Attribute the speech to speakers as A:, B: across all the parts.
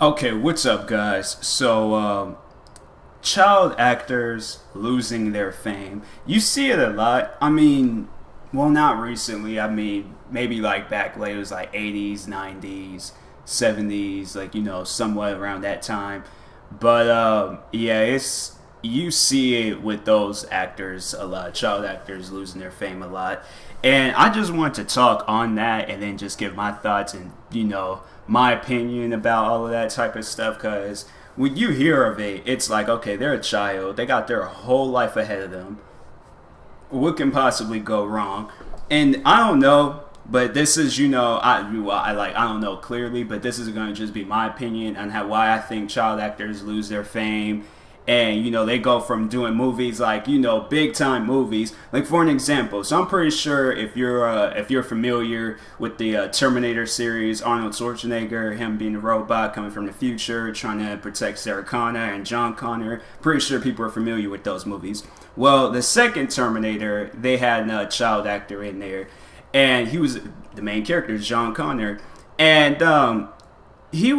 A: Okay, what's up, guys? Child actors losing their fame. You see it a lot. Well, not recently. Maybe like back late, it was like 80s, 90s, 70s, somewhat around that time. Yeah, you see it with those actors a lot, child actors losing their fame a lot. And I just want to talk on that and then just give my thoughts and, my opinion about all of that type of stuff. Because when you hear of it, it's like, okay, they're a child. They got their whole life ahead of them. What can possibly go wrong? And I don't know, but this is, I don't know clearly, but this is going to just be my opinion on why I think child actors lose their fame. And they go from doing movies like big time movies. Like for an example, so I'm pretty sure if you're familiar with the Terminator series, Arnold Schwarzenegger, him being a robot coming from the future, trying to protect Sarah Connor and John Connor. Pretty sure people are familiar with those movies. Well, the second Terminator, they had a child actor in there, and he was the main character, John Connor, and he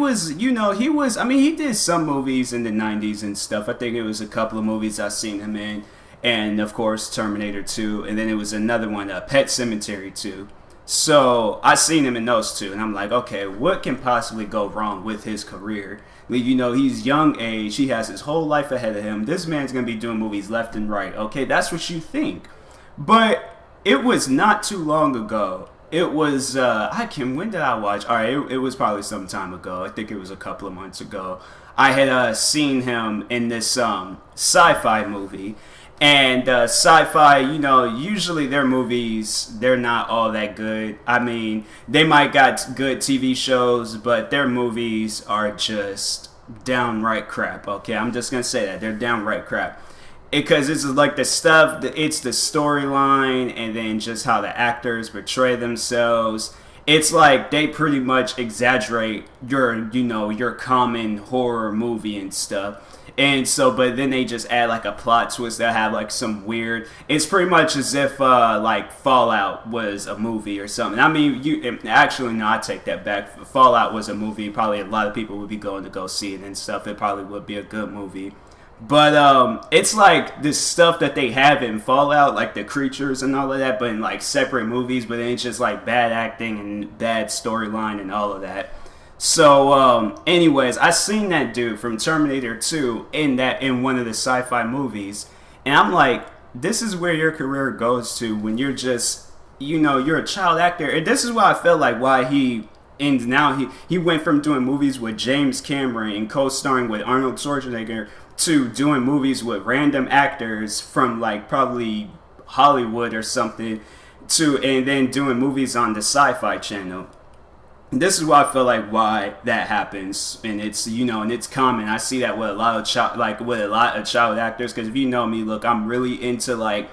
A: did some movies in the 90s and stuff. I think it was a couple of movies I've seen him in. And, of course, Terminator 2. And then it was another one, Pet Sematary 2. So, I seen him in those two. And I'm like, okay, what can possibly go wrong with his career? He's young age. He has his whole life ahead of him. This man's going to be doing movies left and right. Okay, that's what you think. But it was not too long ago. It was when did I watch? All right, it was probably some time ago. I think it was a couple of months ago. I had seen him in this sci-fi movie, and sci-fi, usually their movies, they're not all that good. I mean, they might got good TV shows, but their movies are just downright crap. Okay, I'm just gonna say that they're downright crap because it's like the stuff, it's the storyline, and then just how the actors portray themselves. It's like they pretty much exaggerate your common horror movie and stuff. And so, but then they just add like a plot twist that have like some weird. It's pretty much as if like Fallout was a movie or something. I mean, actually no, I take that back. Fallout was a movie. Probably a lot of people would be going to go see it and stuff. It probably would be a good movie. But it's like this stuff that they have in Fallout, like the creatures and all of that, but in like separate movies. But then it's just like bad acting and bad storyline and all of that. So, anyways, I seen that dude from Terminator 2 in one of the sci-fi movies, and I'm like, this is where your career goes to when you're just, you're a child actor. And this is why I felt like why he. And now he went from doing movies with James Cameron and co-starring with Arnold Schwarzenegger to doing movies with random actors from like probably Hollywood or something and then doing movies on the Sci-Fi Channel. This is why I feel like why that happens, and it's and it's common. I see that with a lot of child actors, because if you know me, look, I'm really into like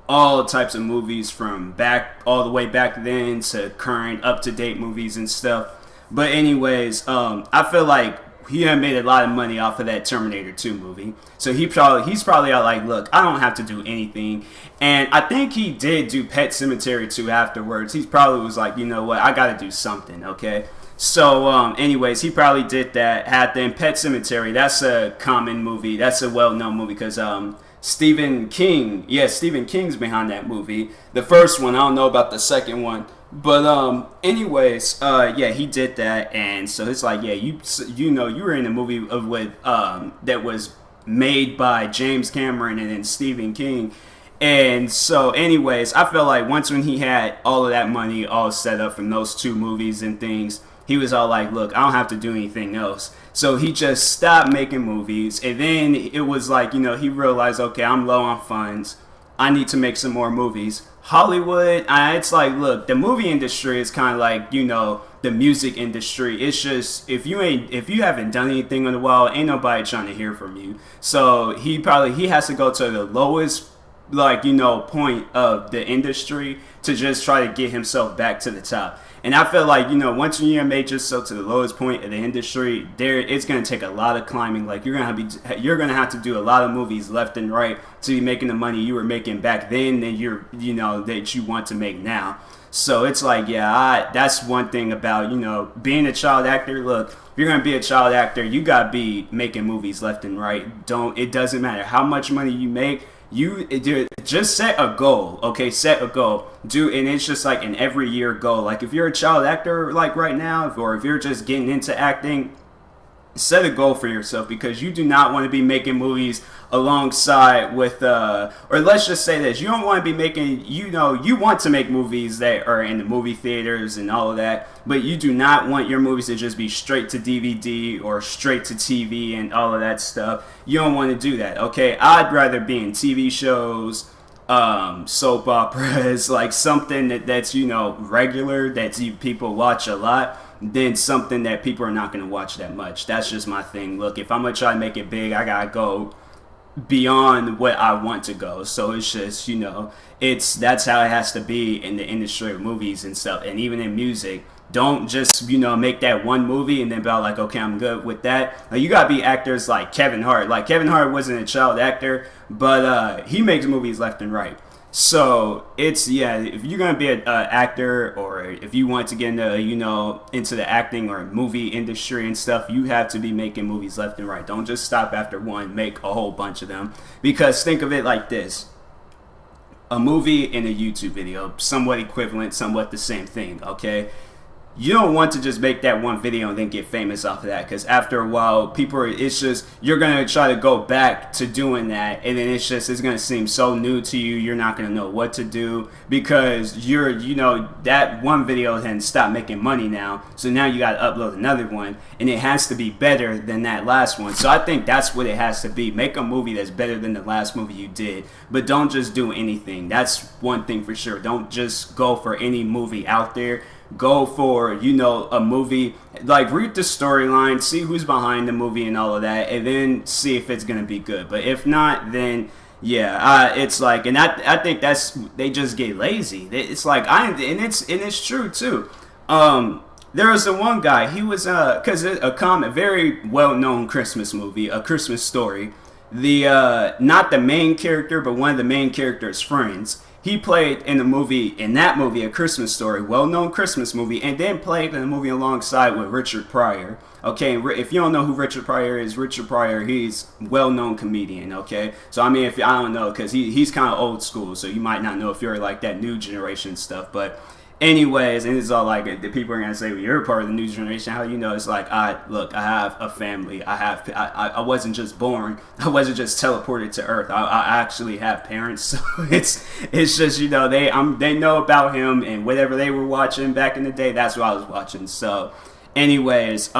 A: all types of movies from back all the way back then to current up to date movies and stuff. But anyways, I feel like he had made a lot of money off of that Terminator 2 movie. So he's probably out like, look, I don't have to do anything. And I think he did do Pet Sematary 2 afterwards. He probably was like, you know what, I gotta do something, okay? So, anyways, he probably did that. Had then Pet Sematary, that's a common movie. That's a well-known movie because, Stephen King's behind that movie. The first one, I don't know about the second one. But anyways, yeah, he did that, and so it's like, yeah, you were in a movie with that was made by James Cameron and then Stephen King, and so anyways, I felt like once when he had all of that money all set up from those two movies and things, he was all like, look, I don't have to do anything else. So he just stopped making movies, and then it was like, he realized, okay, I'm low on funds. I need to make some more movies. Hollywood, it's like, look, the movie industry is kind of like, the music industry. It's just, if you haven't done anything on the wall, ain't nobody trying to hear from you. So he has to go to the lowest, point of the industry to just try to get himself back to the top. And I feel like, once you made yourself to the lowest point of the industry, it's going to take a lot of climbing. Like, you're going to have to do a lot of movies left and right to be making the money you were making back then that that you want to make now. So it's like, yeah, that's one thing about, being a child actor. Look, if you're gonna be a child actor, you gotta be making movies left and right. It doesn't matter how much money you make. Just set a goal, okay? Set a goal. And it's just like an every year goal. Like if you're a child actor, like right now, or if you're just getting into acting, set a goal for yourself, because you do not want to be making movies alongside with or let's just say this, you don't want to be making, you want to make movies that are in the movie theaters and all of that, but you do not want your movies to just be straight to DVD or straight to TV and all of that stuff. You don't want to do that, okay? I'd rather be in TV shows, soap operas, like something that's regular, that people watch a lot, than something that people are not going to watch that much. That's just my thing. Look, if I'm going to try to make it big, I got to go beyond what I want to go. So it's just, that's how it has to be in the industry of movies and stuff. And even in music, don't just, make that one movie and then be like, okay, I'm good with that. Like, you got to be actors like Kevin Hart. Like, Kevin Hart wasn't a child actor, but he makes movies left and right. So it's, if you're gonna be an actor, or if you want to get into the acting or movie industry and stuff, you have to be making movies left and right. Don't just stop after one. Make a whole bunch of them. Because think of it like this: a movie and a YouTube video, somewhat equivalent, somewhat the same thing. Okay. You don't want to just make that one video and then get famous off of that, because after a while, you're going to try to go back to doing that, and then it's going to seem so new to you, you're not going to know what to do, because that one video then stopped making money now, so now you got to upload another one, and it has to be better than that last one. So I think that's what it has to be. Make a movie that's better than the last movie you did, but don't just do anything. That's one thing for sure. Don't just go for any movie out there. Go for, a movie, like read the storyline, see who's behind the movie and all of that, and then see if it's going to be good. But if not, then it's like, and I think they just get lazy. It's like, and it's true too. There was the one guy, he was, cause a very well-known Christmas movie, A Christmas Story. Not the main character, but one of the main character's friends. He played in that movie, A Christmas Story, well-known Christmas movie, and then played in a movie alongside with Richard Pryor. Okay, if you don't know who Richard Pryor is, he's a well-known comedian, okay? So, I mean, I don't know, because he's kind of old school, so you might not know if you're like that new generation stuff, but anyways, and it's all like, the people are going to say, well, you're part of the new generation. How it's like, I have a family. I wasn't just born. I wasn't just teleported to Earth. I actually have parents. So it's just, they know about him, and whatever they were watching back in the day, that's what I was watching. So anyways,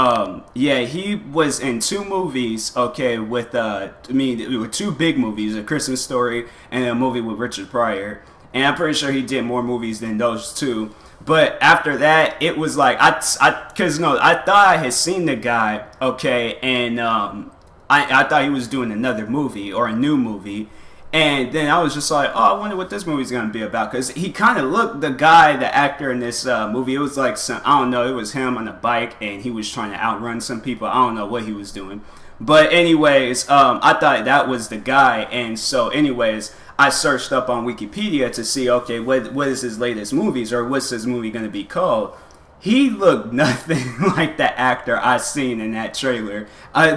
A: he was in two movies, okay, with two big movies, A Christmas Story and a movie with Richard Pryor. And I'm pretty sure he did more movies than those two. But after that, it was like, I thought I had seen the guy, okay, and I thought he was doing another movie or a new movie. And then I was just like, oh, I wonder what this movie's going to be about. Because he kind of looked, the actor in this movie, it was like, I don't know, it was him on a bike, and he was trying to outrun some people. I don't know what he was doing. But anyways, I thought that was the guy. And so anyways, I searched up on Wikipedia to see, okay, what is his latest movies, or what's his movie going to be called? He looked nothing like the actor I seen in that trailer,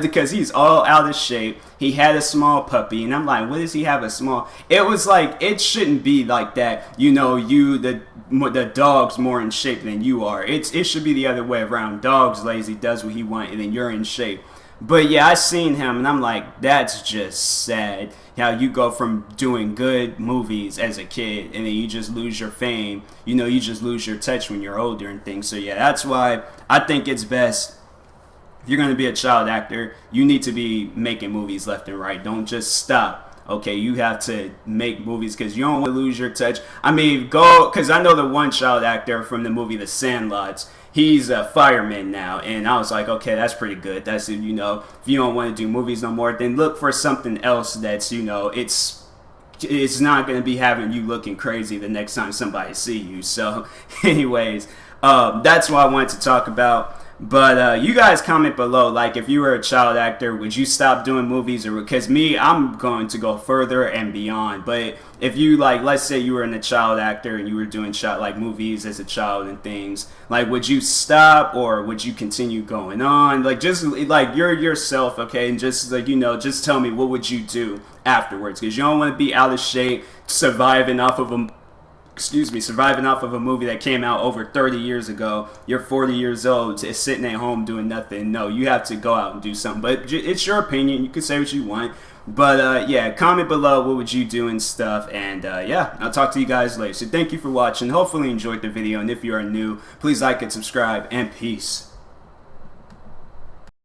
A: because he's all out of shape. He had a small puppy, and I'm like, what does he have a small? It was like, it shouldn't be like that. The dog's more in shape than you are. It should be the other way around. Dog's lazy, does what he wants, and then you're in shape. But yeah, I seen him, and I'm like, that's just sad. How you go from doing good movies as a kid, and then you just lose your fame. You just lose your touch when you're older and things. So yeah, that's why I think it's best, if you're going to be a child actor, you need to be making movies left and right. Don't just stop. Okay, you have to make movies, because you don't want to lose your touch. I mean, because I know the one child actor from the movie The Sandlots. He's a fireman now, and I was like, okay, that's pretty good. That's, if you don't want to do movies no more, then look for something else that's, it's not going to be having you looking crazy the next time somebody see you. So anyways, that's what I wanted to talk about. But you guys comment below, like, if you were a child actor, would you stop doing movies? Or because me, I'm going to go further and beyond. But if you, like, let's say you were a child actor and you were doing like movies as a child and things, like, would you stop or would you continue going on? Like, just like you're yourself, okay? And just like, you know, just tell me, what would you do afterwards? Because you don't want to be out of shape, surviving off of a movie that came out over 30 years ago. You're 40 years old, sitting at home doing nothing. No, you have to go out and do something. But it's your opinion. You can say what you want. But yeah, comment below what would you do and stuff. And yeah, I'll talk to you guys later. So thank you for watching. Hopefully you enjoyed the video. And if you are new, please like and subscribe. And peace.